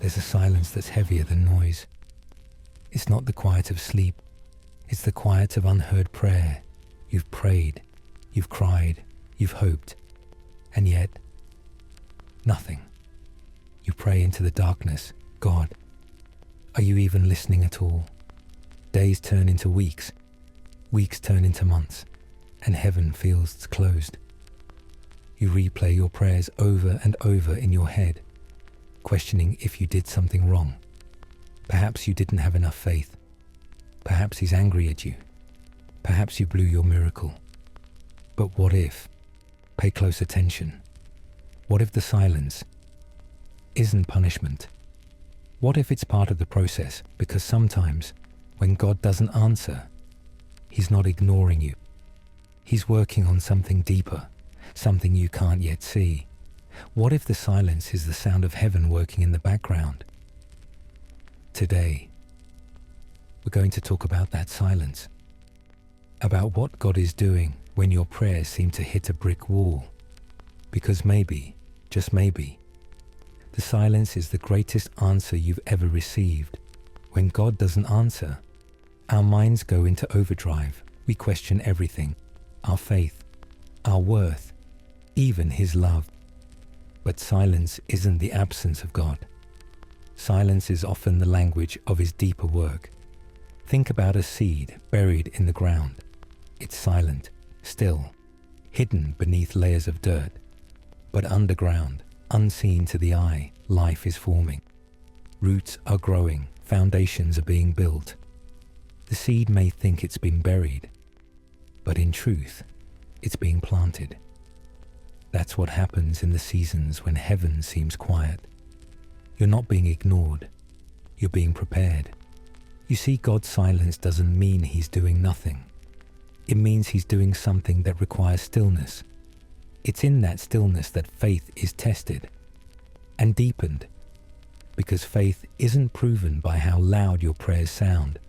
there's a silence that's heavier than noise. It's not the quiet of sleep. It's the quiet of unheard prayer. You've prayed, you've cried, you've hoped, and yet, nothing. You pray into the darkness. God, are you even listening at all? Days turn into weeks. Weeks turn into months, and heaven feels closed. You replay your prayers over and over in your head, questioning if you did something wrong. Perhaps you didn't have enough faith. Perhaps he's angry at you. Perhaps you blew your miracle. But what if? Pay close attention. What if the silence isn't punishment? What if it's part of the process? Because sometimes, when God doesn't answer, he's not ignoring you. He's working on something deeper, something you can't yet see. What if the silence is the sound of heaven working in the background? Today, we're going to talk about that silence, about what God is doing when your prayers seem to hit a brick wall. Because maybe, just maybe, the silence is the greatest answer you've ever received. When God doesn't answer, our minds go into overdrive. We question everything, our faith, our worth, even his love. But silence isn't the absence of God. Silence is often the language of his deeper work. Think about a seed buried in the ground. It's silent, still, hidden beneath layers of dirt. But underground, unseen to the eye, life is forming. Roots are growing, foundations are being built. The seed may think it's been buried, but in truth, it's being planted. That's what happens in the seasons when heaven seems quiet. You're not being ignored, you're being prepared. You see, God's silence doesn't mean he's doing nothing. It means he's doing something that requires stillness. It's in that stillness that faith is tested and deepened, because faith isn't proven by how loud your prayers sound.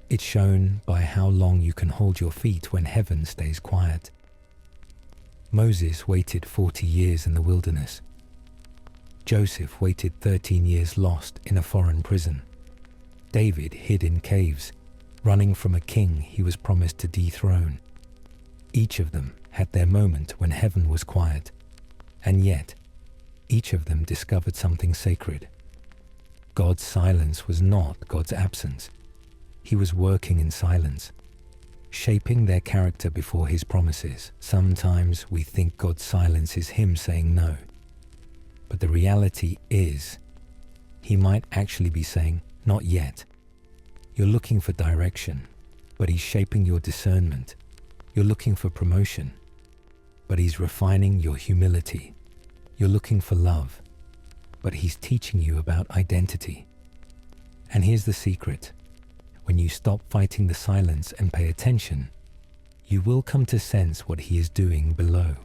It's shown by how long you can hold your feet when heaven stays quiet. Moses waited 40 years in the wilderness. Joseph waited 13 years lost in a foreign prison. David hid in caves, running from a king he was promised to dethrone. Each of them had their moment when heaven was quiet, and yet each of them discovered something sacred. God's silence was not God's absence. He was working in silence, shaping their character before his promises. Sometimes we think God's silence is him saying no, but the reality is he might actually be saying, not yet. You're looking for direction, but he's shaping your discernment. You're looking for promotion, but he's refining your humility. You're looking for love, but he's teaching you about identity. And here's the secret. When you stop fighting the silence and pay attention, you will come to sense what he is doing below.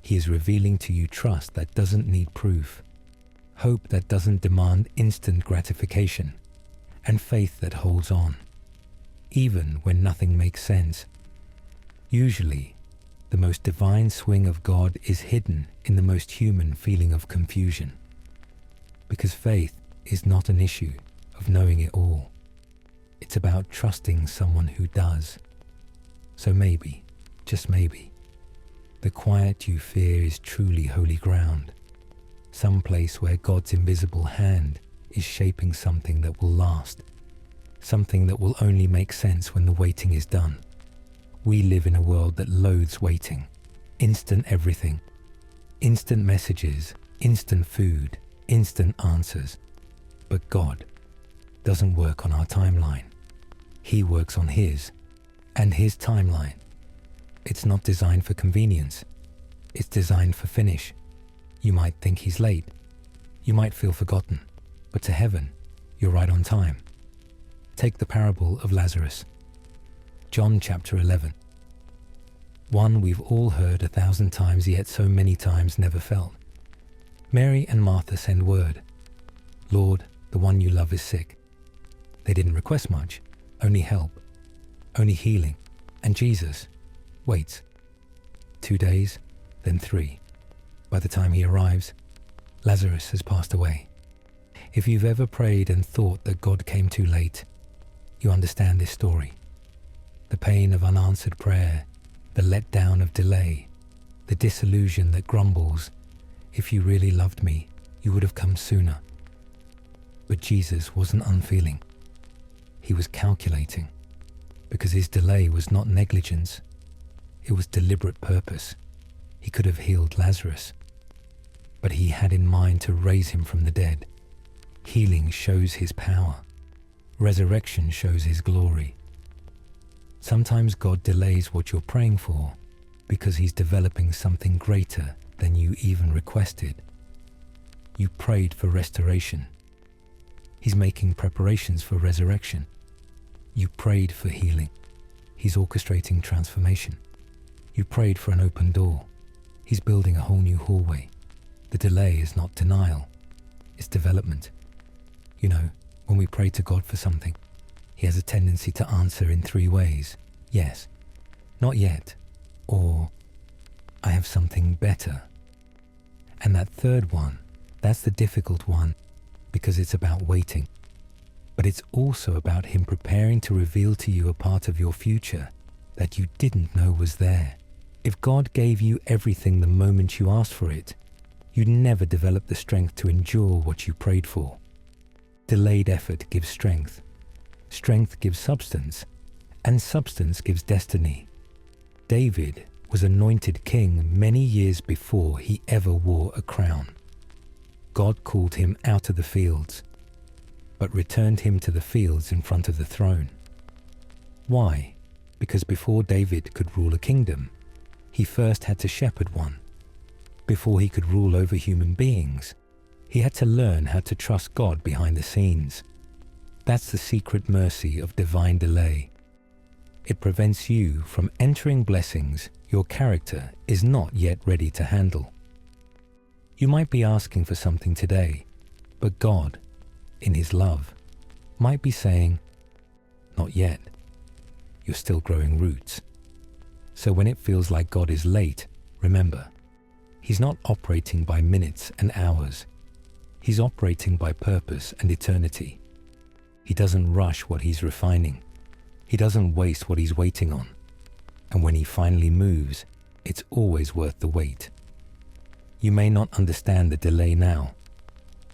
He is revealing to you trust that doesn't need proof, hope that doesn't demand instant gratification, and faith that holds on, even when nothing makes sense. Usually, the most divine swing of God is hidden in the most human feeling of confusion, because faith is not an issue of knowing it all. It's about trusting someone who does. So maybe, just maybe, the quiet you fear is truly holy ground, some place where God's invisible hand is shaping something that will last, something that will only make sense when the waiting is done. We live in a world that loathes waiting, instant everything, instant messages, instant food, instant answers. But God doesn't work on our timeline. He works on his, and his timeline. It's not designed for convenience. It's designed for finish. You might think he's late. You might feel forgotten. But to heaven, you're right on time. Take the parable of Lazarus. John chapter 11. One we've all heard 1,000 times, yet so many times never felt. Mary and Martha send word. Lord, the one you love is sick. They didn't request much, only help, only healing. And Jesus waits. 2 days, then 3. By the time he arrives, Lazarus has passed away. If you've ever prayed and thought that God came too late, you understand this story. The pain of unanswered prayer, the letdown of delay, the disillusion that grumbles, if you really loved me, you would have come sooner. But Jesus wasn't unfeeling. He was calculating, because his delay was not negligence. It was deliberate purpose. He could have healed Lazarus, but he had in mind to raise him from the dead. Healing shows his power. Resurrection shows his glory. Sometimes God delays what you're praying for because he's developing something greater than you even requested. You prayed for restoration. He's making preparations for resurrection. You prayed for healing. He's orchestrating transformation. You prayed for an open door. He's building a whole new hallway. The delay is not denial. It's development. You know, when we pray to God for something, he has a tendency to answer in 3 ways. Yes, not yet, or I have something better. And that third one, that's the difficult one, because it's about waiting. But it's also about him preparing to reveal to you a part of your future that you didn't know was there. If God gave you everything the moment you asked for it, you'd never develop the strength to endure what you prayed for. Delayed effort gives strength. Strength gives substance, and substance gives destiny. David was anointed king many years before he ever wore a crown. God called him out of the fields, but returned him to the fields in front of the throne. Why? Because before David could rule a kingdom, he first had to shepherd one. Before he could rule over human beings, he had to learn how to trust God behind the scenes. That's the secret mercy of divine delay. It prevents you from entering blessings your character is not yet ready to handle. You might be asking for something today, but God, in his love, might be saying, not yet. You're still growing roots. So when it feels like God is late, remember, he's not operating by minutes and hours. He's operating by purpose and eternity. He doesn't rush what he's refining. He doesn't waste what he's waiting on. And when he finally moves, it's always worth the wait. You may not understand the delay now,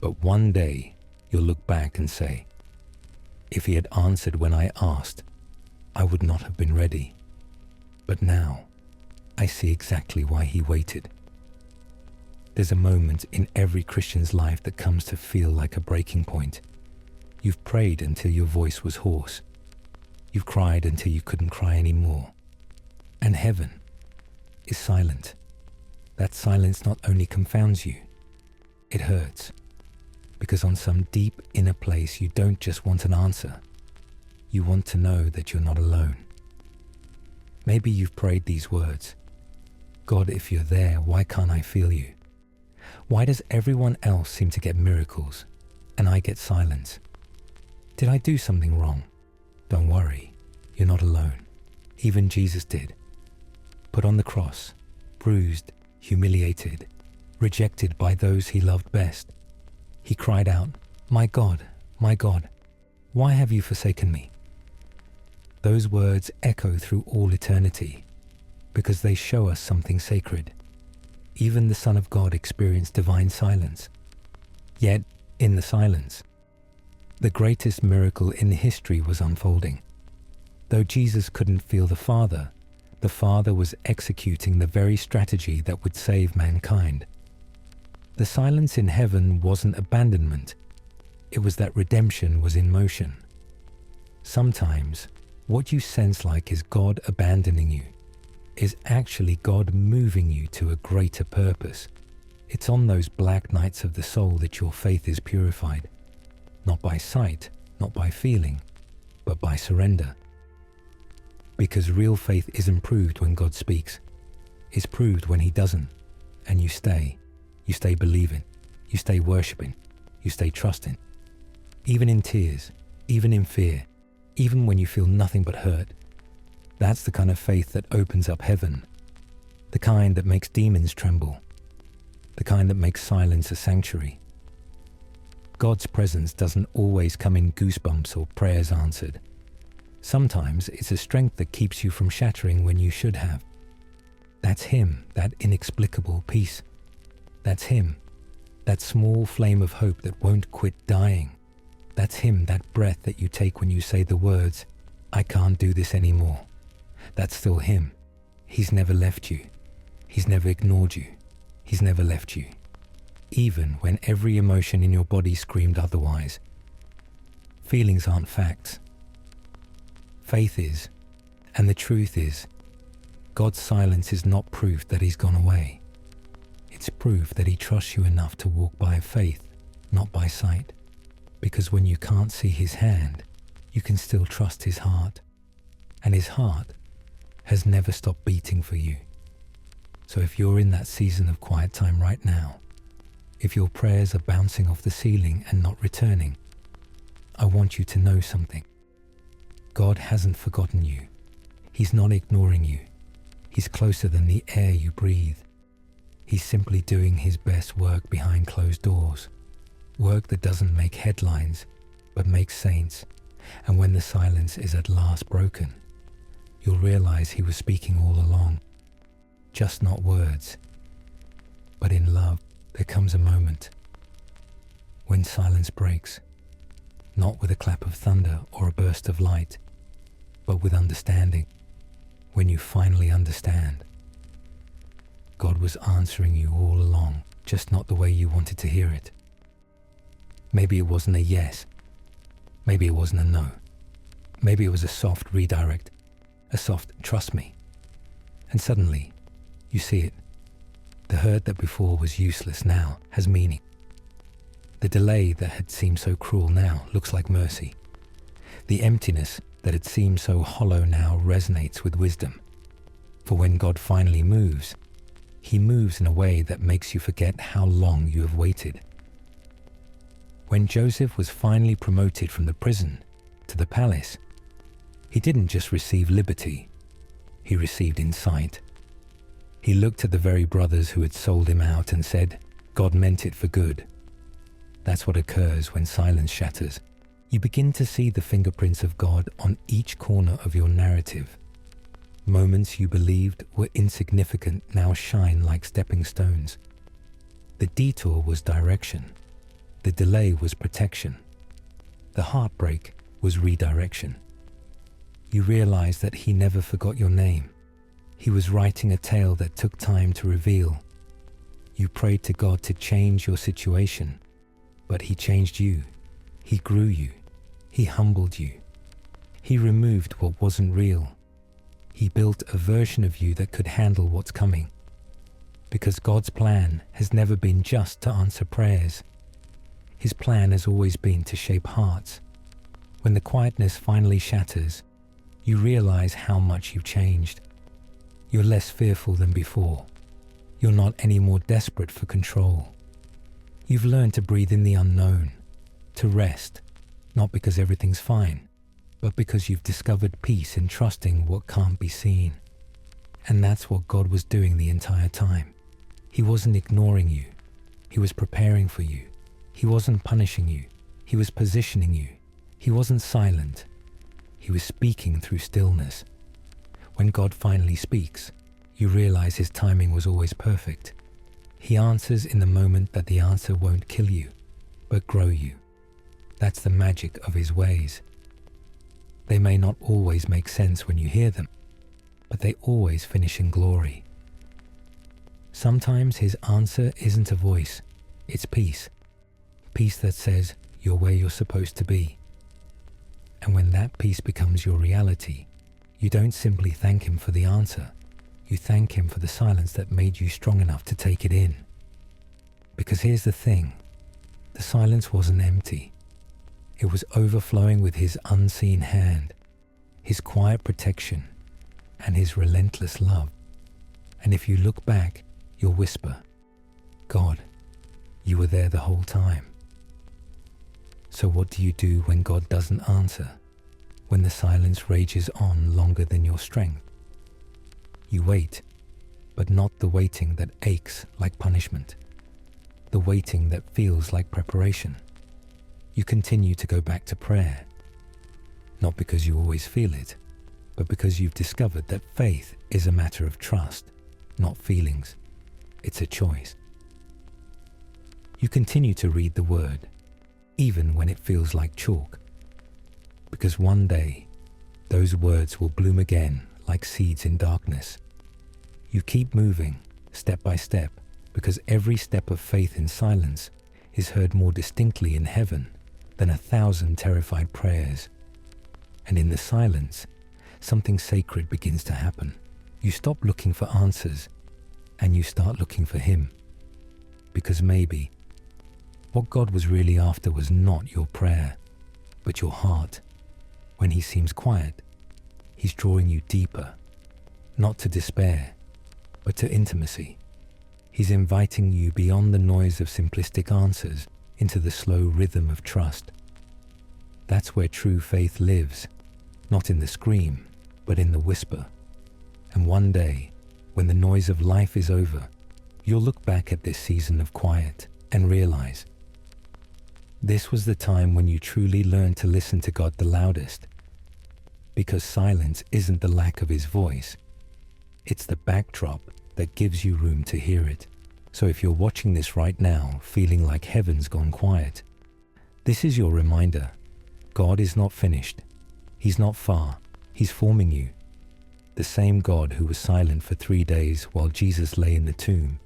but one day you'll look back and say, if he had answered when I asked, I would not have been ready. But now, I see exactly why he waited. There's a moment in every Christian's life that comes to feel like a breaking point. You've prayed until your voice was hoarse. You've cried until you couldn't cry anymore. And heaven is silent. That silence not only confounds you, it hurts. Because on some deep inner place, you don't just want an answer. You want to know that you're not alone. Maybe you've prayed these words. God, if you're there, why can't I feel you? Why does everyone else seem to get miracles and I get silence? Did I do something wrong? Don't worry, you're not alone. Even Jesus did. Put on the cross, bruised, humiliated, rejected by those he loved best. He cried out, my God, why have you forsaken me? Those words echo through all eternity because they show us something sacred. Even the Son of God experienced divine silence. Yet, in the silence, the greatest miracle in history was unfolding. Though Jesus couldn't feel the Father was executing the very strategy that would save mankind. The silence in heaven wasn't abandonment. It was that redemption was in motion. Sometimes, what you sense like is God abandoning you is actually God moving you to a greater purpose. It's on those black nights of the soul that your faith is purified. Not by sight, not by feeling, but by surrender. Because real faith isn't proved when God speaks. It's proved when he doesn't. And you stay believing, you stay worshiping, you stay trusting. Even in tears, even in fear, even when you feel nothing but hurt. That's the kind of faith that opens up heaven. The kind that makes demons tremble. The kind that makes silence a sanctuary. God's presence doesn't always come in goosebumps or prayers answered. Sometimes it's a strength that keeps you from shattering when you should have. That's Him, that inexplicable peace. That's Him, that small flame of hope that won't quit dying. That's Him, that breath that you take when you say the words, "I can't do this anymore." That's still Him. He's never left you. He's never ignored you. He's never left you. Even when every emotion in your body screamed otherwise. Feelings aren't facts. Faith is, and the truth is, God's silence is not proof that He's gone away. It's proof that He trusts you enough to walk by faith, not by sight. Because when you can't see His hand, you can still trust His heart. And His heart has never stopped beating for you. So if you're in that season of quiet time right now, if your prayers are bouncing off the ceiling and not returning, I want you to know something. God hasn't forgotten you. He's not ignoring you. He's closer than the air you breathe. He's simply doing His best work behind closed doors. Work that doesn't make headlines, but makes saints. And when the silence is at last broken, you'll realize He was speaking all along. Just not words, but in love. There comes a moment when silence breaks, not with a clap of thunder or a burst of light, but with understanding. When you finally understand, God was answering you all along, just not the way you wanted to hear it. Maybe it wasn't a yes. Maybe it wasn't a no. Maybe it was a soft redirect, a soft "trust me." And suddenly, you see it. The hurt that before was useless now has meaning. The delay that had seemed so cruel now looks like mercy. The emptiness that had seemed so hollow now resonates with wisdom. For when God finally moves, He moves in a way that makes you forget how long you have waited. When Joseph was finally promoted from the prison to the palace, he didn't just receive liberty, he received insight. He looked at the very brothers who had sold him out and said, "God meant it for good." That's what occurs when silence shatters. You begin to see the fingerprints of God on each corner of your narrative. Moments you believed were insignificant now shine like stepping stones. The detour was direction. The delay was protection. The heartbreak was redirection. You realize that He never forgot your name. He was writing a tale that took time to reveal. You prayed to God to change your situation, but He changed you. He grew you. He humbled you. He removed what wasn't real. He built a version of you that could handle what's coming. Because God's plan has never been just to answer prayers. His plan has always been to shape hearts. When the quietness finally shatters, you realize how much you've changed. You're less fearful than before. You're not any more desperate for control. You've learned to breathe in the unknown, to rest, not because everything's fine, but because you've discovered peace in trusting what can't be seen. And that's what God was doing the entire time. He wasn't ignoring you. He was preparing for you. He wasn't punishing you. He was positioning you. He wasn't silent. He was speaking through stillness. When God finally speaks, you realize His timing was always perfect. He answers in the moment that the answer won't kill you, but grow you. That's the magic of His ways. They may not always make sense when you hear them, but they always finish in glory. Sometimes His answer isn't a voice, it's peace. Peace that says you're where you're supposed to be. And when that peace becomes your reality, you don't simply thank Him for the answer. You thank Him for the silence that made you strong enough to take it in. Because here's the thing, the silence wasn't empty. It was overflowing with His unseen hand, His quiet protection, and His relentless love. And if you look back, you'll whisper, "God, you were there the whole time." So what do you do when God doesn't answer? When the silence rages on longer than your strength? You wait, but not the waiting that aches like punishment. The waiting that feels like preparation. you continue to go back to prayer. Not because you always feel it, but because you've discovered that faith is a matter of trust, not feelings. It's a choice. You continue to read the Word, even when it feels like chalk, because one day, those words will bloom again like seeds in darkness. You keep moving, step by step, because every step of faith in silence is heard more distinctly in heaven than 1,000 terrified prayers. And in the silence, something sacred begins to happen. You stop looking for answers, and you start looking for Him. Because maybe what God was really after was not your prayer, but your heart. When He seems quiet, He's drawing you deeper, not to despair, but to intimacy. He's inviting you beyond the noise of simplistic answers into the slow rhythm of trust. That's where true faith lives, not in the scream, but in the whisper. And one day, when the noise of life is over, you'll look back at this season of quiet and realize this was the time when you truly learned to listen to God the loudest. Because silence isn't the lack of His voice, it's the backdrop that gives you room to hear it. So if you're watching this right now, feeling like heaven's gone quiet, this is your reminder. God is not finished. He's not far. He's forming you. The same God who was silent for 3 days while Jesus lay in the tomb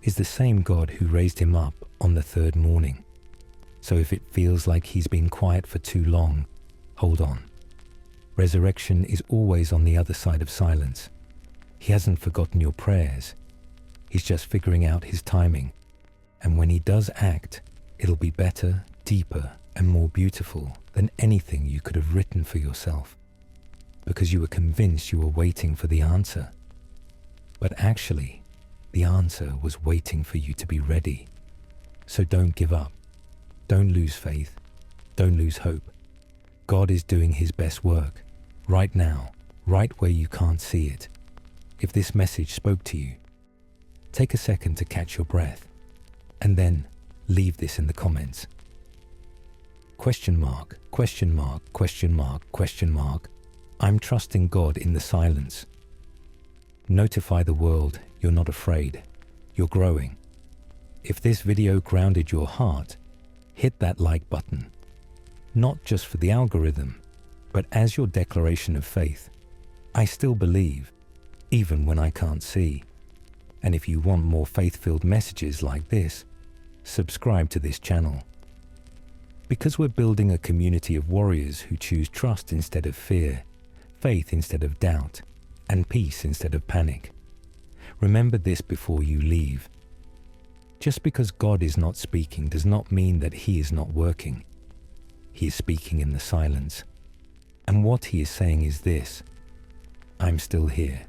is the same God who raised Him up on the third morning. So if it feels like He's been quiet for too long, hold on. Resurrection is always on the other side of silence. He hasn't forgotten your prayers. He's just figuring out His timing. And when He does act, it'll be better, deeper, and more beautiful than anything you could have written for yourself. Because you were convinced you were waiting for the answer. But actually, the answer was waiting for you to be ready. So don't give up. Don't lose faith. Don't lose hope. God is doing His best work, right now, right where you can't see it. If this message spoke to you, take a second to catch your breath, and then leave this in the comments. Question mark, question mark, question mark, question mark. I'm trusting God in the silence. Notify the world you're not afraid. You're growing. If this video grounded your heart, hit that like button. Not just for the algorithm, but as your declaration of faith. I still believe, even when I can't see. And if you want more faith-filled messages like this, subscribe to this channel. Because we're building a community of warriors who choose trust instead of fear, faith instead of doubt, and peace instead of panic. Remember this before you leave. Just because God is not speaking does not mean that He is not working. He is speaking in the silence. And what He is saying is this: I'm still here.